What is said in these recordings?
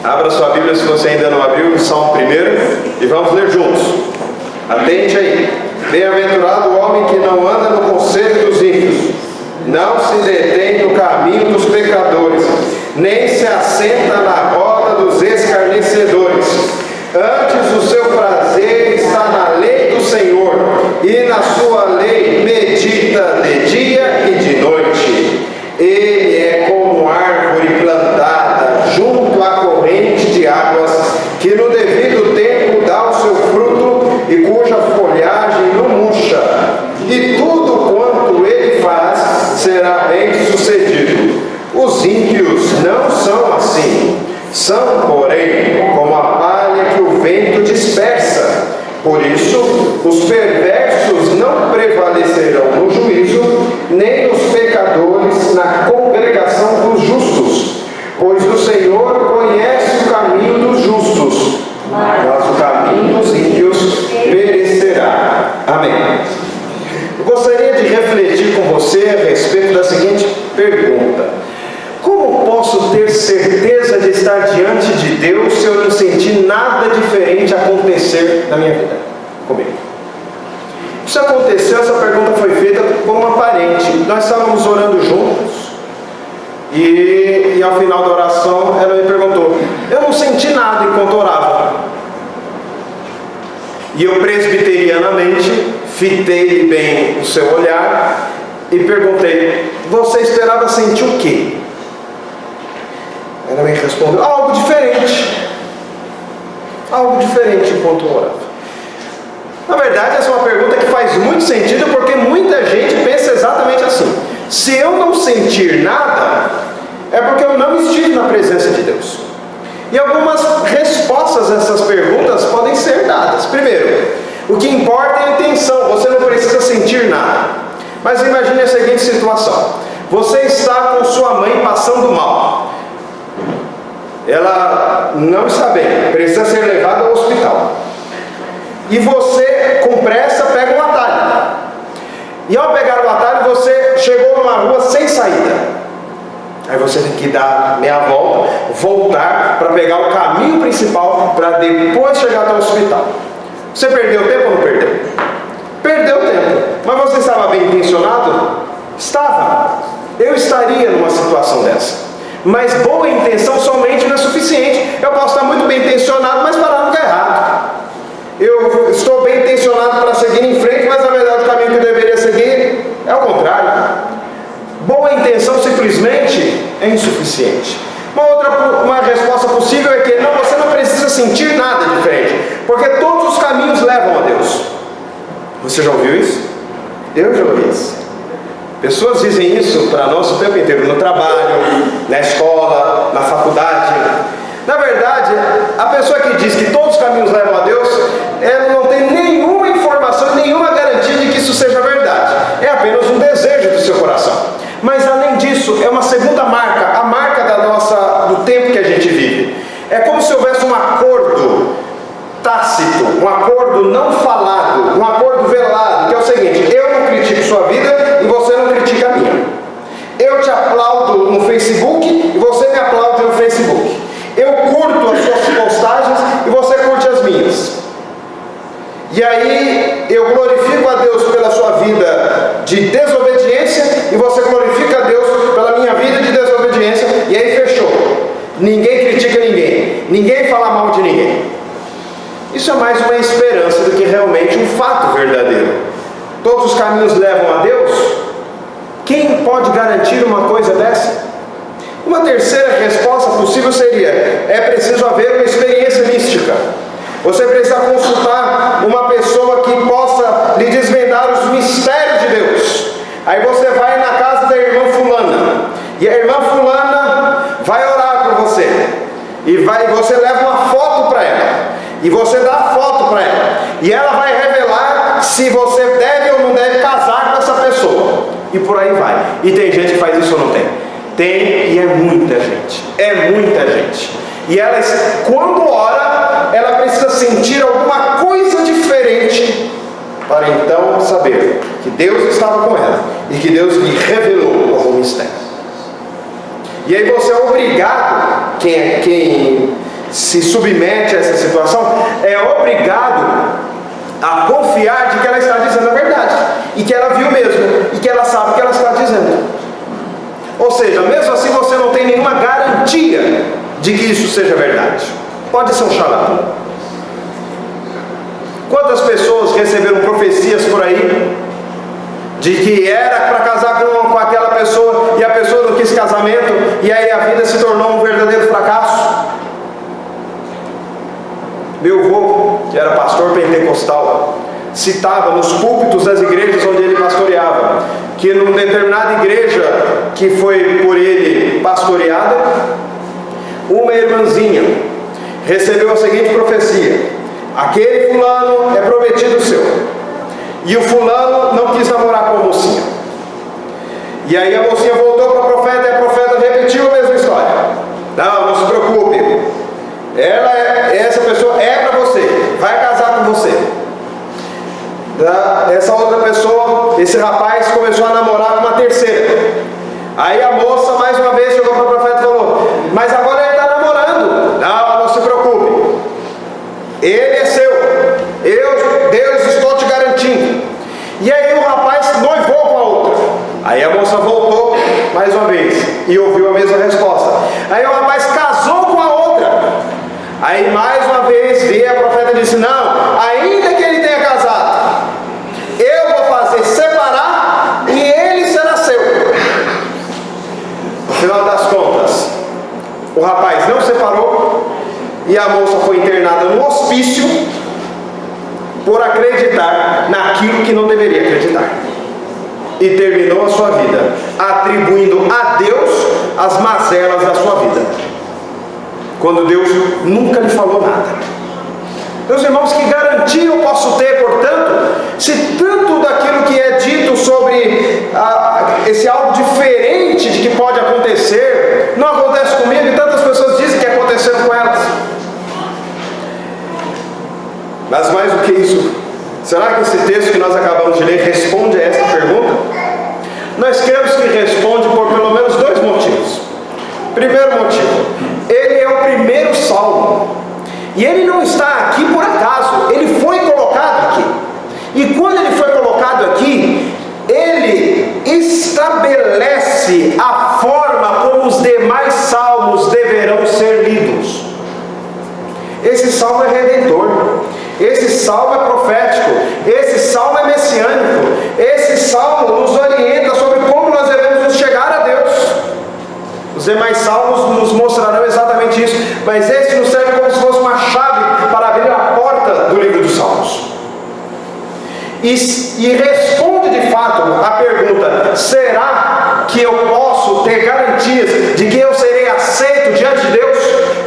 Abra sua Bíblia se você ainda não abriu, no Salmo 1, e vamos ler juntos. Atente aí. Bem-aventurado o homem que não anda no conselho dos ímpios, não se detém no caminho dos pecadores, nem se assenta na roda dos escarnecedores. Antes o seu prazer está na lei do Senhor, e na sua lei medita de dia e de noite. Ele é como árvore plantada junto à corrente de águas, que no devido tempo dá o seu fruto e cuja folhagem não murcha, e tudo quanto ele faz será bem sucedido. Os ímpios não são assim, são, porém, como a palha que o vento dispersa. Por isso, os perversos não prevalecerão no juízo, nem os pecadores na congregação dos justos. Pois o Senhor conhece o caminho dos justos, mas o caminho dos ímpios perecerá. Amém. Eu gostaria de refletir com você a respeito da seguinte pergunta: como posso ter certeza de estar diante de Deus se eu não sentir nada diferente acontecer na minha vida comigo? Isso aconteceu, essa pergunta foi feita por uma parente. Nós estávamos orando juntos e ao final da oração ela me perguntou: eu não senti nada enquanto orava. E eu presbiterianamente fitei bem o seu olhar e perguntei: você esperava sentir o quê? Ela me respondeu: algo diferente. Algo diferente enquanto orava. Na verdade, essa é uma pergunta que faz muito sentido, porque muita gente pensa exatamente assim: se eu não sentir nada, é porque eu não estive na presença de Deus. E algumas respostas a essas perguntas podem ser dadas. Primeiro, o que importa é a intenção. Você não precisa sentir nada. Mas imagine a seguinte situação: você está com sua mãe passando mal. Ela não está bem, precisa ser levada ao hospital. E você, com pressa, pega um atalho. E ao pegar o atalho, você chegou numa rua sem saída. Aí você tem que dar meia volta, voltar para pegar o caminho principal para depois chegar até o hospital. Você perdeu tempo ou não perdeu? Perdeu tempo. Mas você estava bem intencionado? Estava. Eu estaria numa situação dessa. Mas boa intenção somente não é suficiente. Eu posso estar muito bem intencionado, mas parar no lugar errado. Eu estou bem intencionado para seguir em frente, mas na verdade o caminho que eu deveria seguir é o contrário. Boa intenção simplesmente é insuficiente. Uma resposta possível é que não, você não precisa sentir nada diferente, porque todos os caminhos levam a Deus. Você já ouviu isso? Eu já ouvi isso. Pessoas dizem isso para nós o tempo inteiro, no trabalho, na escola, na faculdade. Na verdade, a pessoa que diz que todos os caminhos levam a Deus, ela não tem nenhuma informação, nenhuma garantia de que isso seja verdade. É apenas um desejo do seu coração. Mas além disso, é uma segunda marca, a marca do tempo que a gente vive. É como se houvesse um acordo tácito, um acordo não falado, um acordo velado, que é o seguinte: eu não critico sua vida e você não critica a minha. Eu te aplaudo no Facebook e você me aplaude no Facebook. Eu curto as suas postagens e você curte as minhas. E aí eu glorifico a Deus pela sua vida de desobediência e você glorifica a Deus pela minha vida de desobediência, e aí fechou. Ninguém critica ninguém, ninguém fala mal de ninguém. Isso é mais uma esperança do que realmente um fato verdadeiro. Todos os caminhos levam a Deus? Quem pode garantir uma coisa dessa? Uma terceira resposta possível seria: é preciso haver uma experiência mística. Você precisa consultar uma pessoa que possa lhe desvendar os mistérios de Deus. Aí você vai na casa da irmã fulana, e a irmã fulana vai orar por você, e você leva uma foto para ela, e você dá a foto para ela, e ela vai revelar se você deve ou não deve casar com essa pessoa, e por aí vai. E tem gente que faz isso ou não tem? Tem, e é muita gente. É muita gente. E ela, quando ora, ela precisa sentir alguma coisa diferente para então saber que Deus estava com ela e que Deus lhe revelou algum mistério. E aí você é obrigado, quem se submete a essa situação, é obrigado a confiar de que ela está dizendo a verdade, e que ela viu mesmo, e que ela sabe o que ela está dizendo. Ou seja, mesmo assim você não tem nenhuma garantia de que isso seja verdade. Pode ser um charlatão. Quantas pessoas receberam profecias por aí de que era para casar com aquela pessoa e a pessoa não quis casamento, e aí a vida se tornou um verdadeiro fracasso? Meu avô, que era pastor pentecostal, citava nos púlpitos das igrejas onde ele pastoreava, que numa determinada igreja que foi por ele pastoreada, uma irmãzinha recebeu a seguinte profecia: aquele fulano é prometido seu, e o fulano não quis namorar com a mocinha. E aí a mocinha voltou para o profeta, e a profeta repetiu a mesma história: não se preocupe, essa pessoa é para você, vai casar com você. Essa outra pessoa, esse rapaz começou a namorar com uma terceira. Aí a moça mais uma vez chegou para o profeta e falou: mas agora ele está namorando. Não se preocupe, ele é seu, Deus, estou te garantindo. E aí o rapaz noivou com a outra. Aí a moça voltou mais uma vez e ouviu a mesma resposta. Aí o rapaz casou com a outra. Aí mais uma vez veio a profeta e disse: não, ainda que ele tenha casado, eu vou fazer separar e ele será seu. No final das contas, o rapaz não separou e a moça foi internada no hospício por acreditar naquilo que não deveria acreditar, e terminou a sua vida atribuindo a Deus as mazelas da sua vida, quando Deus nunca lhe falou nada. Meus irmãos, que garantia eu posso ter, portanto, se tanto daquilo que é dito sobre esse algo diferente de que pode acontecer não acontece comigo, e tantas pessoas dizem que aconteceram com elas? Mas mais do que isso, será que esse texto que nós acabamos de ler responde a esta pergunta? Nós cremos que responde por pelo menos dois motivos. Primeiro motivo: ele é o primeiro salmo, e ele não está aqui por acaso, ele foi colocado aqui. E quando ele foi colocado aqui, ele estabelece a forma como os demais salmos deverão ser lidos. Esse salmo é redentor, esse salmo é profético, esse salmo é messiânico, esse salmo nos orienta sobre como nós devemos nos chegar a Deus. Os demais salmos nos mostrarão exatamente isso, mas esse nos serve como se fosse uma chave para abrir a porta do livro dos Salmos. E responde de fato a pergunta: será que eu posso ter garantias de que eu serei aceito diante de Deus?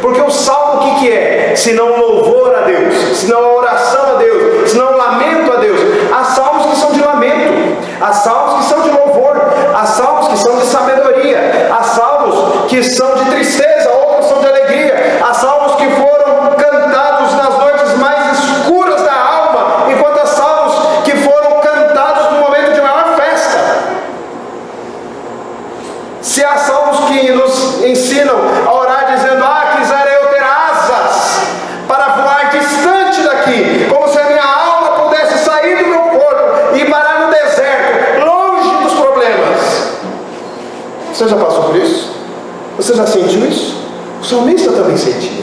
Porque o salmo o que é? Se não louvor a Deus, se não oração a Deus, se não lamento a Deus. Há salmos que são de lamento, há salmos que são de louvor, há salmos que são de sabedoria, há salmos que são de tristeza, outros são de alegria, há salmos que foram cantados nas noites mais escuras da alma, enquanto há salmos que foram cantados no momento de maior festa. Se há salmos que nos ensinam a orar dizendo: quisera eu ter asas para voar distante daqui, como se a minha alma pudesse sair do meu corpo e parar no deserto, longe dos problemas. Você já passou por isso? Você já sentiu isso? O salmista também sentia.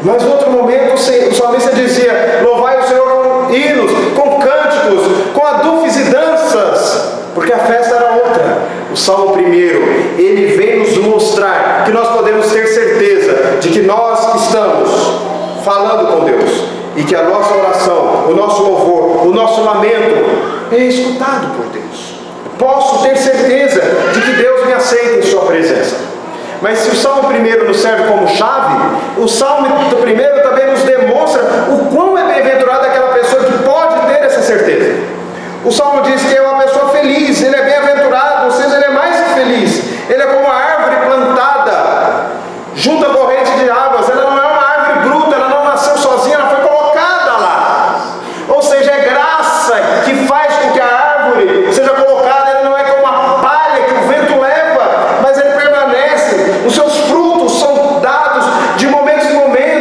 Mas em outro momento o salmista dizia: louvai o Senhor com hinos, com cânticos, com adufes e danças, porque a festa era outra. O Salmo 1, ele vem nos mostrar que nós podemos ter certeza de que nós estamos falando com Deus, e que a nossa oração, o nosso louvor, o nosso lamento é escutado por Deus. Posso ter certeza de que Deus me aceita em sua presença. Mas se o Salmo 1 nos serve como chave, o Salmo 1 também nos demonstra o quão é bem-aventurada aquela pessoa que pode ter essa certeza. O Salmo diz que é uma pessoa feliz, ele é bem-aventurado, ou seja, ele é mais que feliz. Ele é como uma árvore plantada junto à corrente de águas. Ela não é uma árvore bruta, ela não nasceu sozinha, ela foi colocada lá. Ou seja, é graça que faz com que a árvore seja colocada. Ele não é como uma palha que o vento leva, mas ele permanece. Os seus frutos são dados de momentos em momentos.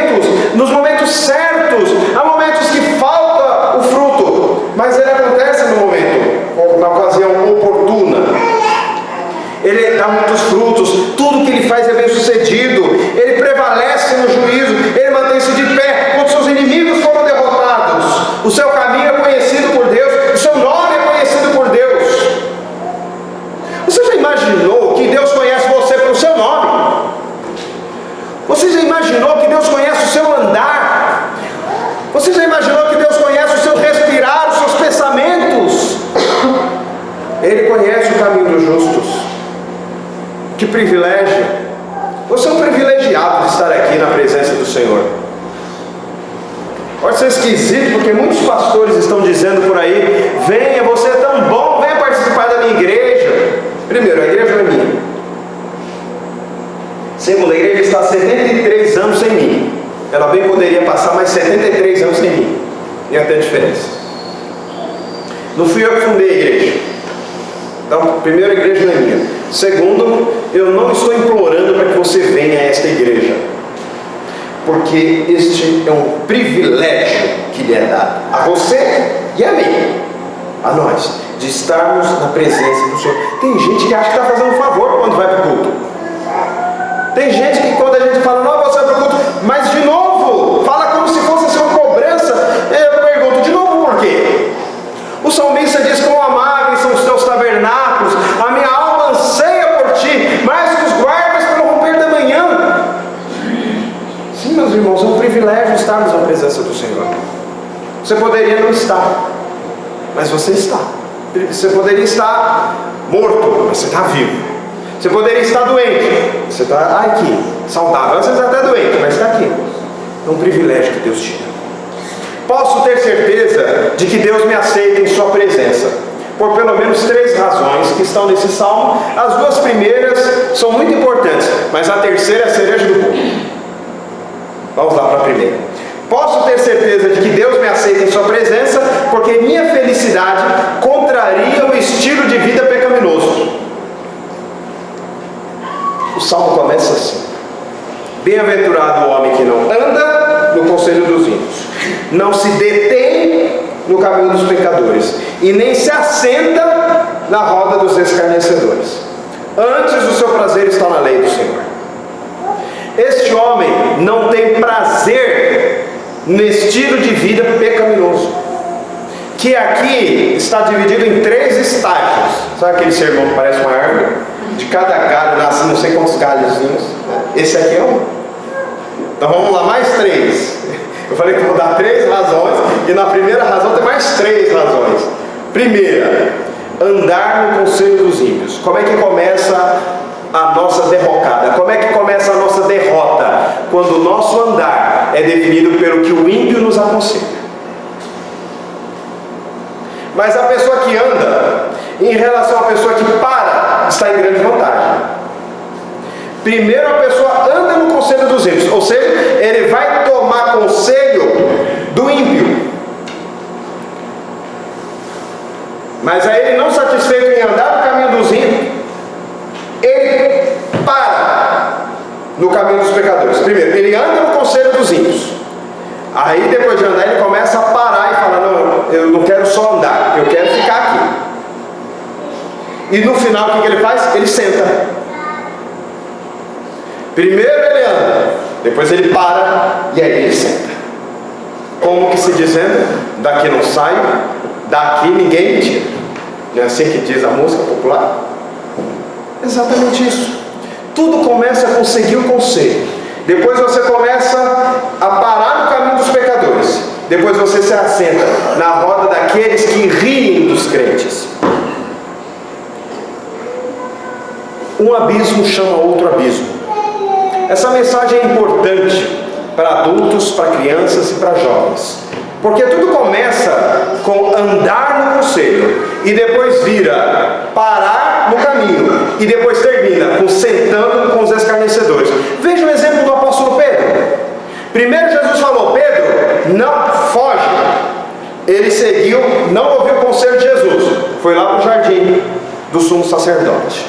imaginou que Deus conhece o seu andar? Você já imaginou que Deus conhece o seu respirar, os seus pensamentos? Ele conhece o caminho dos justos. Que privilégio! Você é um privilegiado de estar aqui na presença do Senhor. Pode ser esquisito, porque muitos pastores estão dizendo por aí: venha, você é tão bom, venha participar da minha igreja. Primeiro, a igreja não é minha. Segundo, a igreja está há 73 anos sem mim. Ela bem poderia passar mais 73 anos sem mim. Ia ter diferença. Não fui eu que fundei a igreja. Então, primeiro, a igreja não é minha. Segundo, eu não estou implorando para que você venha a esta igreja, porque este é um privilégio que lhe é dado a você e a mim, a nós, de estarmos na presença do Senhor. Tem gente que acha que está fazendo um favor quando vai para o culto. Tem gente que quando a gente fala, não, você vai para o culto, mas de novo, fala como se fosse assim uma cobrança. Eu pergunto, de novo por quê? O salmista diz: quão amáveis são os teus tabernáculos, a minha alma anseia por ti, mais que os guardas pelo romper da manhã. Sim, meus irmãos, é um privilégio estarmos na presença do Senhor. Você poderia não estar, mas você está. Você poderia estar morto, mas você está vivo. Você poderia estar doente, você está aqui, saudável, às vezes até doente, mas está aqui. É um privilégio que Deus te dá. Posso ter certeza de que Deus me aceita em sua presença, por pelo menos 3 razões que estão nesse salmo. As 2 primeiras são muito importantes, mas a terceira é a cereja do bolo. Vamos lá para a primeira. Posso ter certeza de que Deus me aceita em sua presença, porque minha felicidade contraria o estilo de vida pecaminoso. O salmo começa assim: bem-aventurado o homem que não anda no conselho dos ímpios, não se detém no caminho dos pecadores, e nem se assenta na roda dos escarnecedores. Antes, o seu prazer está na lei do Senhor. Este homem não tem prazer no estilo de vida pecaminoso, que aqui está dividido em 3 estágios. Sabe aquele sermão que parece uma árvore? De cada galho nasce não sei quantos galhozinhos. Esse aqui é um. Então vamos lá, mais 3. Eu falei que vou dar 3 razões, e na primeira razão tem mais 3 razões. Primeira, andar no conselho dos ímpios. Como é que começa a nossa derrocada? Como é que começa a nossa derrota? Quando o nosso andar é definido pelo que o ímpio nos aconselha. Mas a pessoa que anda, em relação à pessoa que para, está em grande vantagem. Primeiro, a pessoa anda no conselho dos ímpios, ou seja, ele vai tomar conselho do ímpio. Mas aí ele, não satisfeito em andar no caminho dos ímpios, ele para no caminho dos pecadores. Primeiro, ele anda no conselho dos ímpios. Aí depois de andar, ele começa a parar e fala: não, eu não quero só andar, eu quero ficar aqui. E no final, o que ele faz? Ele senta. Primeiro ele anda, depois ele para, e aí ele senta. Como que se dizendo: daqui não saio, daqui ninguém me tira. Não é assim que diz a música popular? Exatamente isso. Tudo começa com seguir o conselho. Depois você começa a parar no caminho dos pecadores. Depois você se assenta na roda daqueles que riem dos crentes. Um abismo chama outro abismo. Essa mensagem é importante para adultos, para crianças e para jovens, porque tudo começa com andar no conselho, e depois vira parar no caminho, e depois termina com sentando com os escarnecedores. Veja o exemplo do apóstolo Pedro. Primeiro Jesus falou: Pedro, não foge. Ele seguiu, não ouviu o conselho de Jesus, foi lá para o jardim do sumo sacerdote,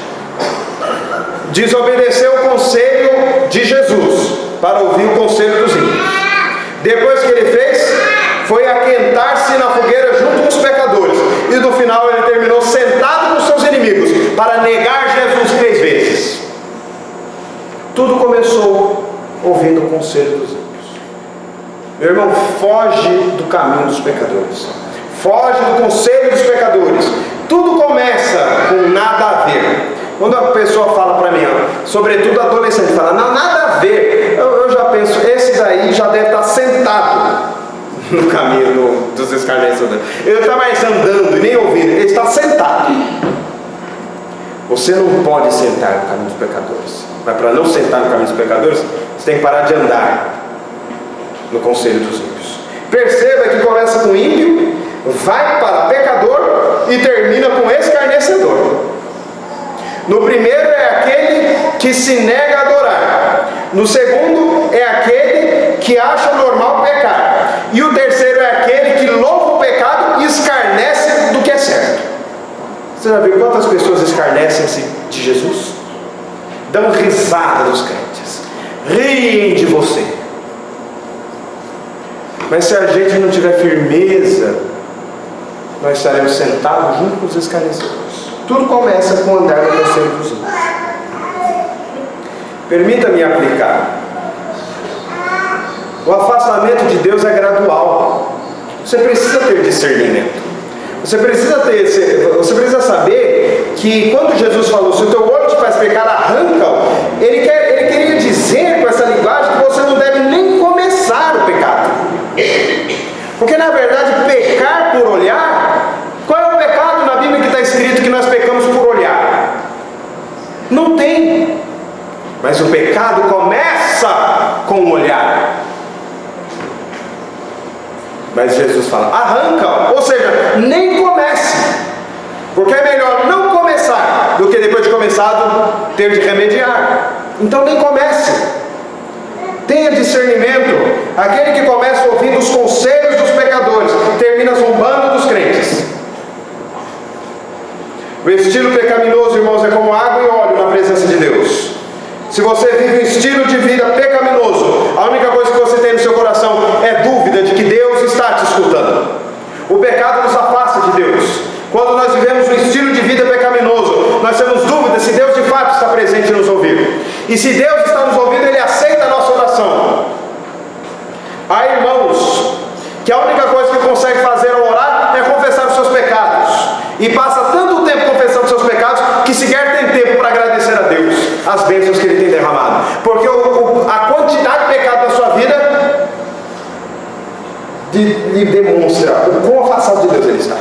desobedeceu o conselho de Jesus para ouvir o conselho dos ímpios. Depois que ele fez, foi aquentar-se na fogueira junto com os pecadores, e no final ele terminou sentado com seus inimigos para negar Jesus 3 vezes. Tudo começou ouvindo o conselho dos ímpios. Meu irmão, foge do caminho dos pecadores, foge do conselho dos pecadores. Tudo começa com nada a ver. Quando a pessoa fala para mim, sobretudo adolescente, fala: não, nada a ver, eu já penso: no caminho dos escarnecedores. Ele não está mais andando e nem ouvindo, ele está sentado. Você não pode sentar no caminho dos pecadores. Mas para não sentar no caminho dos pecadores, você tem que parar de andar no conselho dos ímpios. Perceba que começa com ímpio, vai para pecador e termina com escarnecedor. No primeiro é aquele que se nega a adorar. No segundo é aquele que acha normal pecar. E o terceiro é aquele que louva o pecado e escarnece do que é certo. Você já viu quantas pessoas escarnecem de Jesus? Dão risada dos crentes, riem de você. Mas se a gente não tiver firmeza, nós estaremos sentados junto com os escarnecedores. Tudo começa com andar no conselho dos ímpios. Permita-me aplicar. O afastamento de Deus é gradual. Você precisa ter discernimento. Você precisa saber que quando Jesus falou, se o teu olho te faz pecar, arranca-o, ele queria dizer com essa linguagem que você não deve nem começar o pecado. Porque na verdade, pecar por olhar, qual é o pecado na Bíblia que está escrito que nós pecamos por olhar? Não tem. Mas o pecado começa com o olhar. Mas Jesus fala, arranca, ou seja, nem comece. Porque é melhor não começar do que depois de começado ter de remediar. Então nem comece. Tenha discernimento. Aquele que começa ouvindo os conselhos dos pecadores termina zombando dos crentes. O estilo pecaminoso, irmãos, é como água e óleo na presença de Deus. Se você vive um estilo de vida pecaminoso, a única coisa que você tem no seu coração é dúvida de que Deus está te escutando. O pecado nos afasta de Deus. Quando nós vivemos um estilo de vida pecaminoso, nós temos dúvida se Deus de fato está presente e nos ouvindo. E se Deus está nos ouvindo, Ele aceita a nossa oração. Há irmãos que a única coisa que consegue fazer ao orar é confessar os seus pecados. E passa tanto tempo confessando os seus pecados que sequer tem tempo para agradecer a Deus as bênçãos que Ele tem derramado. Porque a quantidade de pecado na sua vida lhe demonstra o quão afastado de Deus ele está.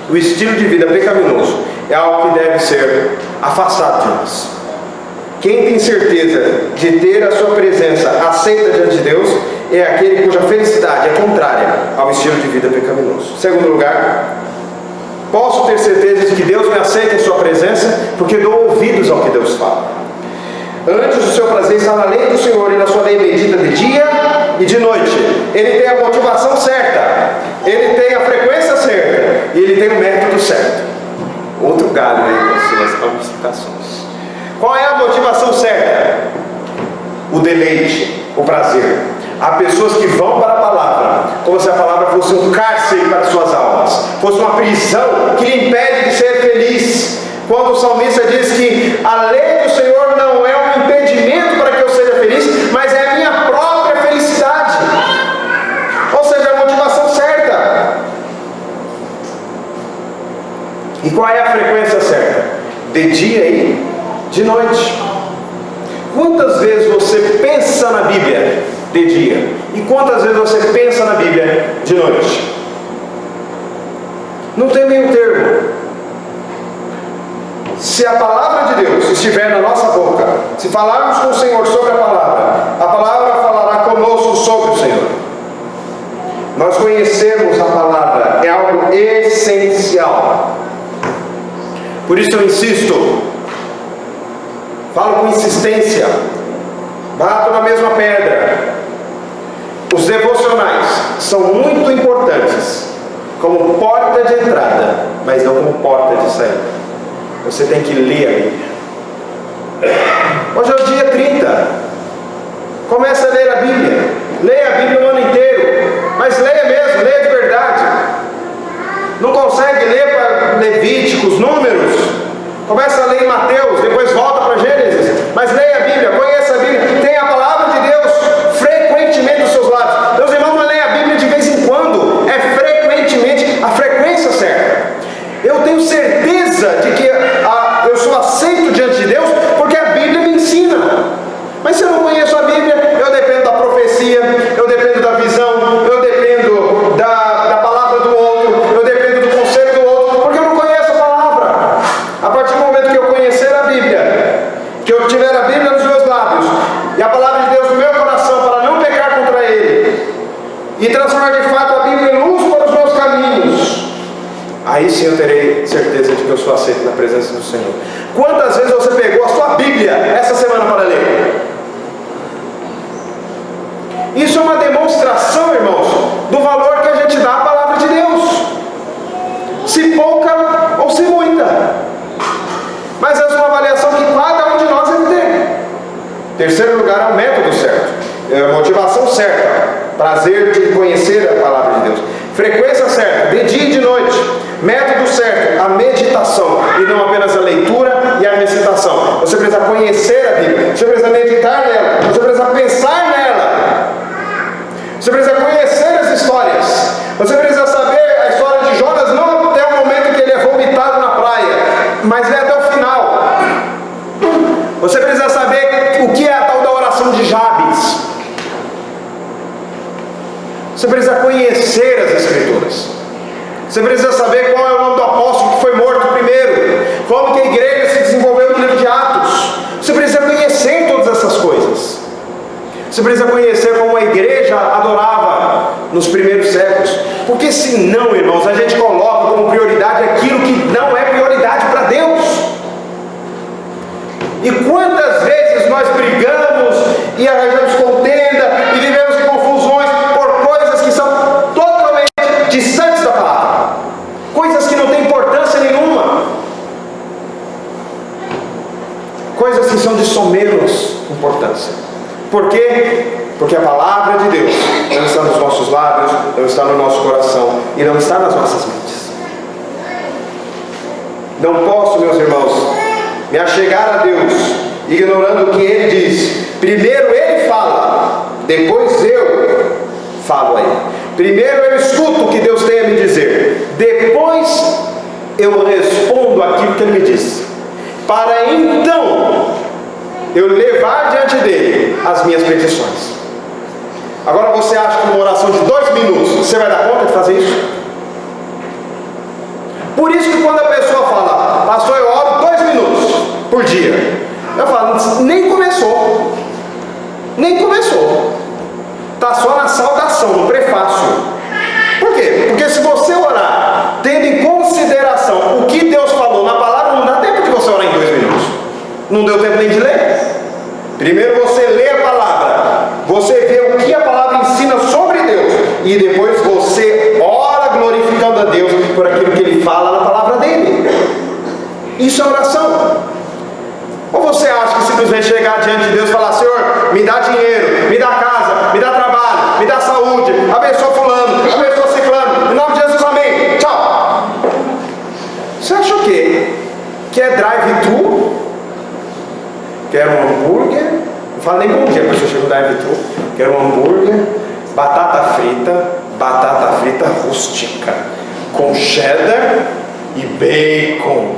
O estilo de vida pecaminoso é algo que deve ser afastado de nós. Quem tem certeza de ter a sua presença aceita diante de Deus é aquele cuja felicidade é contrária ao estilo de vida pecaminoso. Segundo lugar, posso ter certeza de que Deus me aceita em sua presença porque dou ouvidos ao que Deus fala. Antes o seu prazer está na lei do Senhor e na sua lei medita de dia e de noite. Ele tem a motivação certa, ele tem a frequência certa e ele tem o método certo. Outro galho aí com as suas ramificações. Qual é a motivação certa? O deleite, o prazer. Há pessoas que vão para a palavra como se a palavra fosse um cárcere para suas almas, fosse uma prisão que lhe impede de ser feliz. Quando o salmista diz que a lei do Senhor não é um impedimento para que eu seja feliz, mas é a minha própria felicidade. Ou seja, a motivação certa. E qual é a frequência certa? De dia e de noite. Quantas vezes você pensa na Bíblia de dia? E quantas vezes você pensa na Bíblia de noite? Não tem meio termo. Se a palavra de Deus estiver na nossa boca, se falarmos com o Senhor sobre a palavra falará conosco sobre o Senhor. Nós conhecermos a palavra é algo essencial. Por isso eu insisto, falo com insistência, bato na mesma pedra. Os devocionais são muito importantes como porta de entrada, mas não como porta de saída. Você tem que ler a Bíblia. Hoje é o dia 30. Comece a ler a Bíblia. Leia a Bíblia o ano inteiro. Mas leia mesmo, leia de verdade. Não consegue ler para Levíticos, Números? Comece a ler em Mateus, depois volta para Gênesis. Mas leia a Bíblia, conheça a Bíblia. Tenha a palavra de Deus frequentemente nos seus lábios. Meus irmãos, não leia a Bíblia de vez em quando. É frequentemente, a frequência certa. Eu tenho certeza de que eu sou aceito diante de Deus porque a Bíblia me ensina. Mas se eu não conheço a Bíblia, eu dependo da profecia, eu dependo da visão, eu dependo e transformar de fato a Bíblia em luz para os meus caminhos, aí sim eu terei certeza de que eu sou aceito na presença do Senhor. Quantas vezes você pegou a sua Bíblia essa semana para ler? Isso é uma demonstração, irmãos, do valor que a gente dá à palavra de Deus, se pouca ou se muita, mas é uma avaliação que cada um de nós deve ter. Terceiro lugar é o método certo, é a motivação certa, prazer de conhecer a palavra de Deus, frequência certa, de dia e de noite, método certo, a meditação, e não apenas a leitura e a recitação. Você precisa conhecer a Bíblia, você precisa meditar nela, você precisa pensar nela, você precisa conhecer as histórias, você precisa saber a história de Jonas, não até o momento que ele é vomitado na praia, mas é até o final. Você precisa saber o que é a tal da oração de Jabes. Você precisa conhecer as Escrituras. Você precisa saber qual é o nome do apóstolo que foi morto primeiro, como que a igreja se desenvolveu no livro de Atos. Você precisa conhecer todas essas coisas. Você precisa conhecer como a igreja adorava nos primeiros séculos. Porque senão, irmãos, a gente coloca como prioridade aquilo que não é prioridade para Deus. E quantas vezes nós brigamos e arranjamos contenda e vivemos em confusões por coisas que são totalmente distantes da palavra, coisas que não têm importância nenhuma, coisas que são de somenos importância. Por quê? Porque a palavra de Deus não está nos nossos lábios, não está no nosso coração e não está nas nossas mentes. Não posso, meus irmãos, me achegar a Deus ignorando o que Ele diz. Primeiro Ele fala, depois eu falo a Ele. Primeiro eu escuto o que Deus tem a me dizer, depois eu respondo aquilo que Ele me disse, para então eu levar diante dele as minhas petições. Agora você acha que uma oração de 2 minutos você vai dar conta de fazer isso? Por isso que quando a pessoa fala, pastor, eu oro 2 minutos por dia, eu falo, nem começou, está só na saudação, no prefácio. Por quê? Porque se você orar tendo em consideração o que Deus falou na palavra, não dá tempo de você orar em 2 minutos, não deu tempo nem de ler. Primeiro você lê a palavra, você vê o que a palavra ensina sobre Deus, e depois você ora glorificando a Deus por aquilo que Ele fala na palavra dele. Isso é oração. Ou você acha que simplesmente chegar diante de Deus e falar, Senhor, me dá dinheiro, me dá casa, me dá trabalho, me dá saúde, abençoa fulano, abençoa ciclano, em nome de Jesus, amém, tchau. Você acha o quê? Que é drive-thru? Quero um hambúrguer, não falo nem bom dia, a pessoa chega no drive-thru, quero um hambúrguer, batata frita rústica, com cheddar e bacon.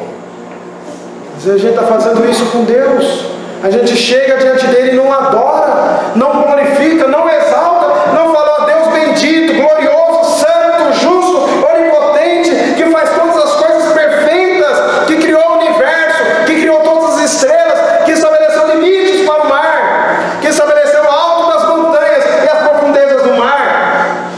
Mas a gente está fazendo isso com Deus. A gente chega diante dele e não adora, não glorifica, não exalta, não fala, ó Deus bendito, glorioso, santo, justo, onipotente, que faz todas as coisas perfeitas, que criou o universo, que criou todas as estrelas, que estabeleceu limites para o mar, que estabeleceu o alto das montanhas e as profundezas do mar,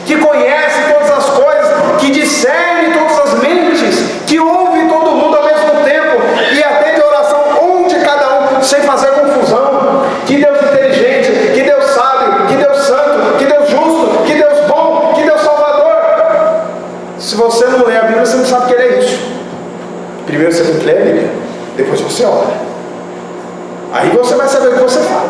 que conhece todas as coisas, que discerne todas as mentes, que ouve todo mundo ao mesmo tempo e atende a oração um de cada um, sem fazer confusão. Que Deus inteligente, que Deus sábio, que Deus santo, que Deus justo, que Deus bom, que Deus salvador. Se você não lê a Bíblia, você não sabe o que é isso. Primeiro você tem que ler a Bíblia, depois você ora. Aí você vai saber o que você fala.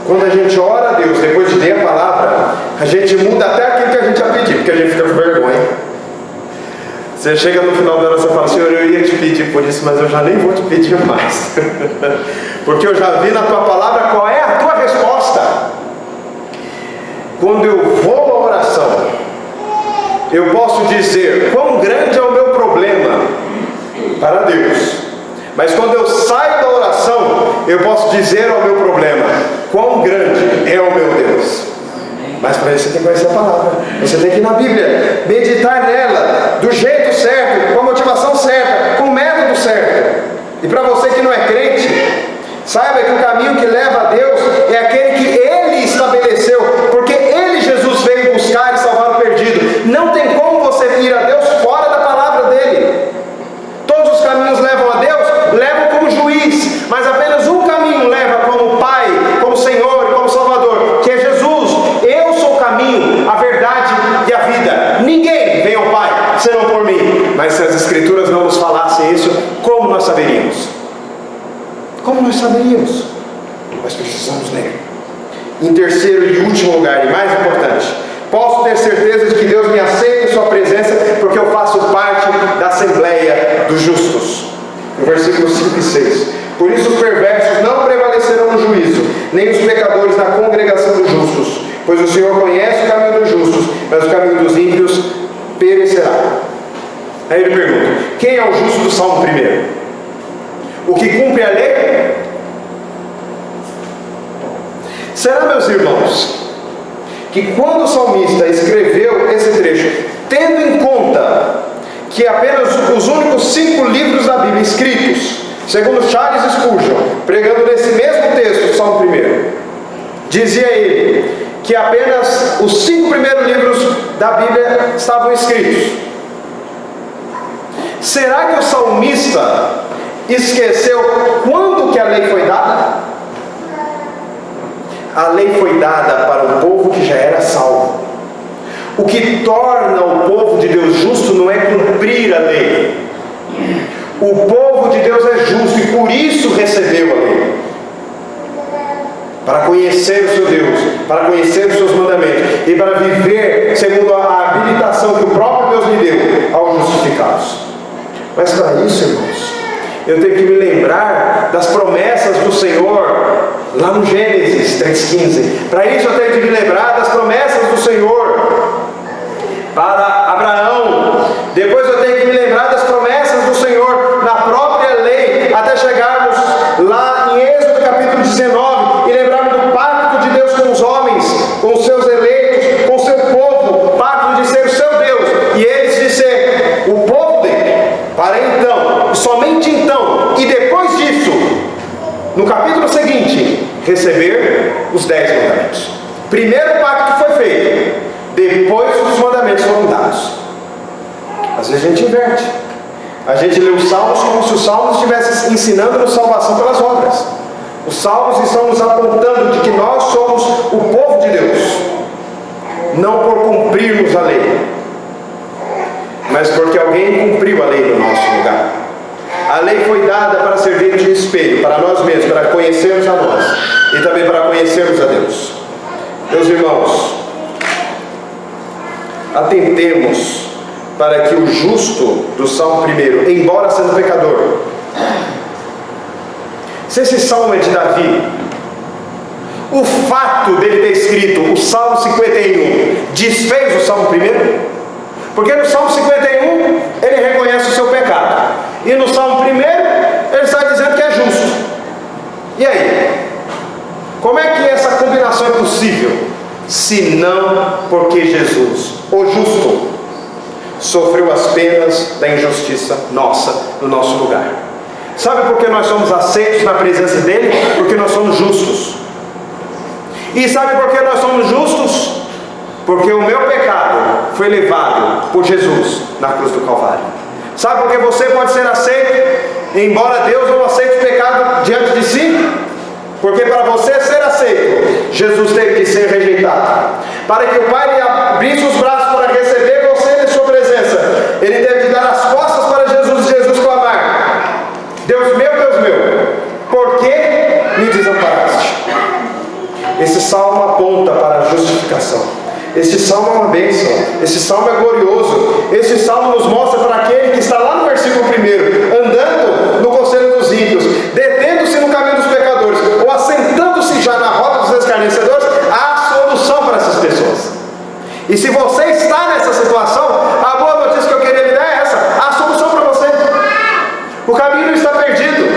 Quando a gente ora a Deus, depois de ler a palavra, a gente muda até aquilo que a gente ia pedir, porque a gente fica com vergonha. Você chega no final da oração e fala, Senhor, eu ia te pedir por isso, mas eu já nem vou te pedir mais. Porque eu já vi na tua palavra qual é a tua resposta. Quando eu vou à oração, eu posso dizer quão grande é o meu problema para Deus. Mas quando eu saio da oração, eu posso dizer ao meu problema quão grande é o meu Deus. Mas para isso você tem que conhecer a palavra. Você tem que ir na Bíblia, meditar nela, do jeito certo, com a motivação certa, com o método certo. E para você que não é crente, saiba que o caminho que leva a Deus é aquele que Ele estabeleceu, porque Ele saberíamos, mas precisamos ler. Em terceiro e último lugar, e mais importante, posso ter certeza de que Deus me aceita em sua presença, porque eu faço parte da Assembleia dos Justos. No versículos 5 e 6. Por isso os perversos não prevalecerão no juízo, nem os pecadores na congregação dos justos, pois o Senhor conhece o caminho dos justos, mas o caminho dos ímpios perecerá. Aí ele pergunta: quem é o justo do Salmo 1? O que cumpre a lei? Será, meus irmãos, que quando o salmista escreveu esse trecho, tendo em conta que apenas os únicos 5 livros da Bíblia escritos, segundo Charles Spurgeon, pregando nesse mesmo texto, Salmo 1, dizia ele que apenas os 5 primeiros livros da Bíblia estavam escritos, será que o salmista esqueceu quando que a lei foi dada? A lei foi dada para um povo que já era salvo. O que torna o povo de Deus justo não é cumprir a lei. O povo de Deus é justo e por isso recebeu a lei, para conhecer o seu Deus, para conhecer os seus mandamentos e para viver segundo a habilitação que o próprio Deus lhe deu aos justificados. Mas para isso, irmãos, eu tenho que me lembrar das promessas do Senhor lá no Gênesis 3,15. Para isso eu tenho que me lembrar das promessas do Senhor para Abraão. Depois eu tenho que me lembrar das promessas do Senhor na própria lei, até chegarmos lá em Êxodo capítulo 19 e lembrarmos do pacto de Deus com os homens, com os seus eleitos, com o seu povo, o pacto de ser o seu Deus e eles de ser o povo dele, para então, somente então, e depois disso, no capítulo seguinte, receber os 10 mandamentos. Primeiro o pacto foi feito, depois os mandamentos foram dados. Às vezes a gente inverte. A gente lê os salmos como se os salmos estivessem ensinando-nos salvação pelas obras. Os salmos estão nos apontando de que nós somos o povo de Deus, não por cumprirmos a lei, mas porque alguém cumpriu a lei no nosso lugar. A lei foi dada para servir de espelho para nós mesmos, para conhecermos a nós e também para conhecermos a Deus. Meus irmãos, atentemos para que o justo do Salmo 1, embora sendo pecador, se esse salmo é de Davi, o fato dele ter escrito o Salmo 51 desfez o Salmo 1? Porque no Salmo 51 ele reconhece o seu pecado, e no Salmo 1 ele está dizendo que é justo. E aí? Como é que essa combinação é possível? Se não porque Jesus, o justo, sofreu as penas da injustiça nossa, no nosso lugar. Sabe por que nós somos aceitos na presença dele? Porque nós somos justos. E sabe por que nós somos justos? Porque o meu pecado foi levado por Jesus na cruz do Calvário. Sabe por que você pode ser aceito, embora Deus não aceite o pecado diante de si? Porque para você ser aceito, Jesus teve que ser rejeitado. Para que o Pai lhe abrisse os braços para receber você em sua presença, ele teve que dar as costas para Jesus e Jesus clamar: Deus meu, por que me desamparaste? Esse salmo aponta para a justificação. Esse salmo é uma bênção. Esse salmo é glorioso. Esse salmo nos mostra para aquele que está lá no versículo 1, andando no conselho dos ímpios, detendo-se no caminho dos pecadores, ou assentando-se já na roda dos escarnecedores, há solução para essas pessoas. E se você está nessa situação, a boa notícia que eu queria lhe dar é essa: há solução para você. O caminho não está perdido.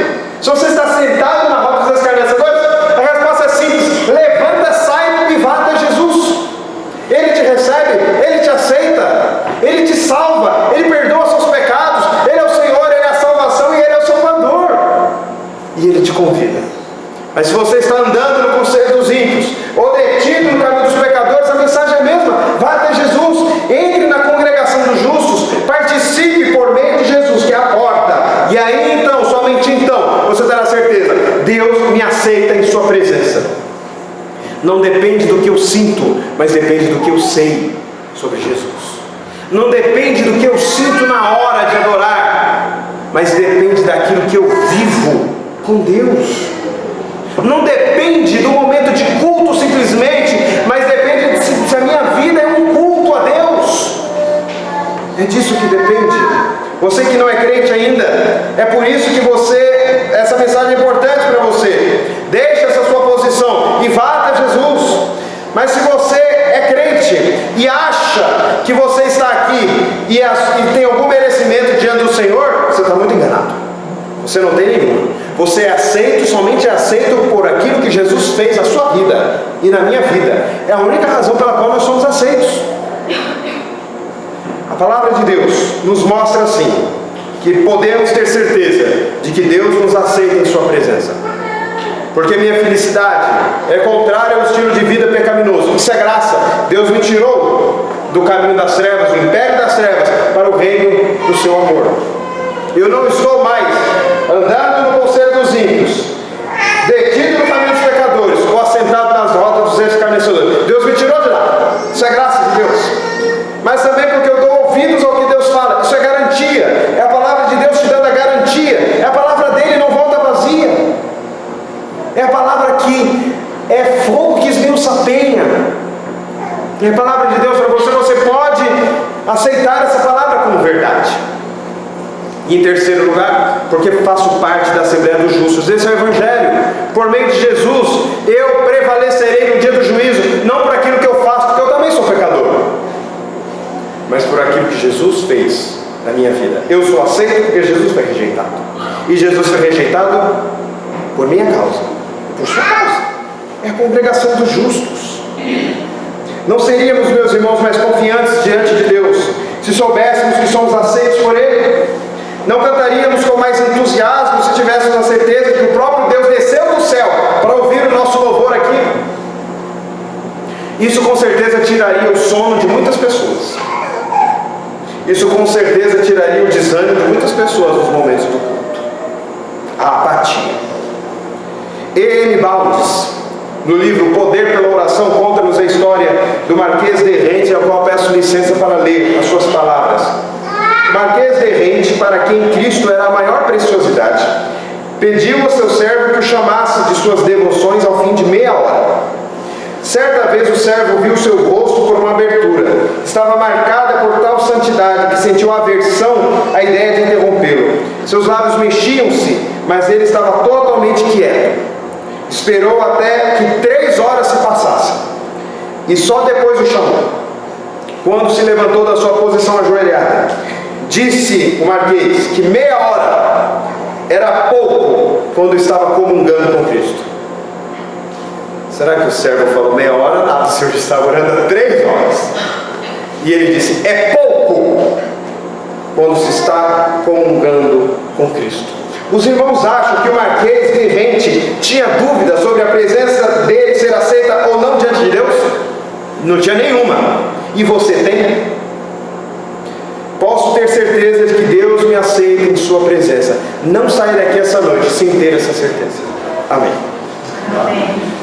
Se você está sentado na roda dos escarnecedores, a resposta é simples: levanta, sai e vá até Jesus. Ele te recebe, ele te aceita, ele te salva, ele perdoa seus pecados, ele é o Senhor, ele é a salvação e ele é o Salvador. E ele te convida. Mas se você está andando no conselho dos ímpios, ou detido no caminho dos pecadores, a mensagem é a mesma: vá até Jesus, entre na congregação dos justos, participe por meio de Jesus, que é a porta. E aí então, somente então, você terá certeza: Deus me aceita em sua presença. Não depende do que eu sinto, mas depende do que eu sei sobre Jesus. Não depende do que eu sinto na hora de adorar, mas depende daquilo que eu vivo com Deus. Não depende do momento de culto simplesmente, mas depende de se a minha vida é um culto a Deus. É disso que depende. Você que não é crente ainda, é por isso que essa mensagem é importante para você. Deixe essa sua posição e vá até Jesus. Mas se você é crente e acha que você está aqui e tem algum merecimento diante do Senhor, você está muito enganado. Você não tem nenhum. Você é aceito, somente é aceito por aquilo que Jesus fez na sua vida e na minha vida. É a única razão pela qual nós somos aceitos. A palavra de Deus nos mostra assim, que podemos ter certeza de que Deus nos aceita em sua presença. Porque minha felicidade é contrária ao estilo de vida pecaminoso. Isso é graça. Deus me tirou do caminho das trevas, do império das trevas, para o reino do seu amor. Eu não estou mais andando no conselho dos ímpios, detido no caminho dos pecadores, ou assentado nas rodas dos escarnecedores. Deus me tirou de lá. Isso é graça de Deus. Mas também porque eu dou ouvidos ao que Deus fala. Isso é garantia. É a palavra de Deus te dando a garantia. É a palavra dele, não volta vazia. É a palavra que é fogo que esmiuça a penha. É a palavra de Deus para você. Você pode aceitar essa palavra como verdade. E em terceiro lugar, porque faço parte da Assembleia dos Justos. Esse é o Evangelho. Por meio de Jesus, eu prevalecerei no dia do juízo. Não por aquilo que eu faço, porque eu também sou pecador, mas por aquilo que Jesus fez na minha vida. Eu sou aceito porque Jesus foi rejeitado. E Jesus foi rejeitado por minha causa, por sua causa. É a congregação dos justos. Não seríamos, meus irmãos, mais confiantes diante de Deus se soubéssemos que somos aceitos por Ele? Não cantaríamos com mais entusiasmo se tivéssemos a certeza de que o próprio Deus desceu do céu para ouvir o nosso louvor aqui? Isso com certeza tiraria o sono de muitas pessoas. Isso com certeza tiraria o desânimo de muitas pessoas nos momentos do culto. A apatia. E.M. Bounds, no livro Poder pela Oração, conta-nos a história do Marquês de Rente, ao qual peço licença para ler as suas palavras. Marquês de Rente, para quem Cristo era a maior preciosidade, pediu ao seu servo que o chamasse de suas devoções ao fim de meia hora. Certa vez o servo viu seu rosto por uma abertura. Estava marcada por tal santidade que sentiu aversão à ideia de interrompê-lo. Seus lábios mexiam-se, mas ele estava totalmente quieto. Esperou até que 3 horas se passassem, e só depois o chamou. Quando se levantou da sua posição ajoelhada, disse o Marquês que meia hora era pouco quando estava comungando com Cristo. Será que o servo falou meia hora? Nada, o Senhor estava orando 3 horas. E ele disse, é pouco quando se está comungando com Cristo. Os irmãos acham que o Marquês de Rente tinha dúvida sobre a presença dele ser aceita ou não diante de Deus? Não tinha nenhuma. E você tem? Posso ter certeza de que Deus me aceita em sua presença. Não saia daqui essa noite sem ter essa certeza. Amém. Amém.